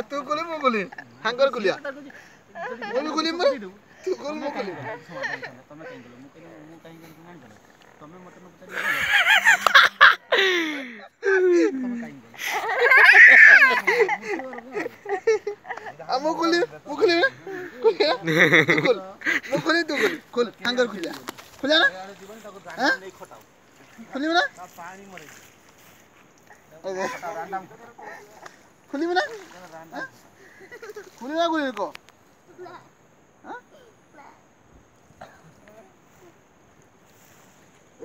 तू कुली मु कुली हांगर कुलिया मु कुली मु तू कुल मु कुली तमे कहीं गेलो मु कहीं गेलो मान चलो तमे मते न पचारी तमे कहीं गेलो मु कुली तू कुल हांगर कुलिया खुलिया ना हां खुली ना पानी मरे खुली ना खुली ना खुली को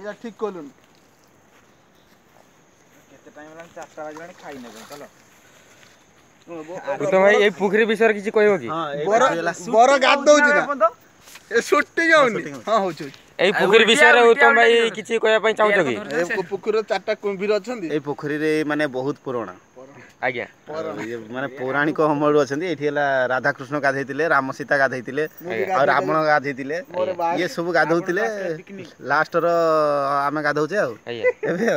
एला ठीक कोलुन केते टाइम लान 4टा बाजलानी खाई नेबे चलो तो भाई ए पोखरी विषय किछि कहबो की बर गाद दउची ना ए सुट्टी जाउनी हां होछु ए पोखरी विषय रे तो भाई किछि कहया पई चाहू छ की ए पोखरी 4टा कुंभीर अछंदी ए पोखरी रे माने बहुत पुराना आज्ञा ये माने पौराणिक हमळु अछंदी एठी हला राधा कृष्ण गाधैतिले राम सीता गाधैतिले और रावण गाधैतिले ये सब गाधौतिले लास्ट रो आमे गाधौचे आ एबे आ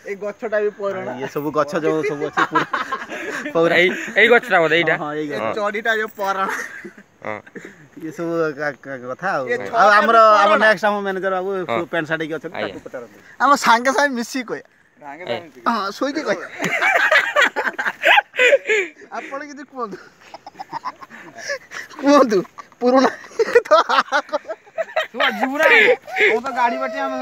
ए गछटा भी पौराणा ये सब गछ जो सब अछि पूरा ए गछटा बोले एटा हां ए चडीटा जो पौराणा हां ये सब कथा आ हमर नेक्स्ट हम मैनेजर बाबू पेन साडी के अछन ताको पचार हम संगे संगे मिसी कोय हां सोई के कोय आपण किछि कोंदु पुराना तो तू जुरा ओ तो गाड़ी बैठे हम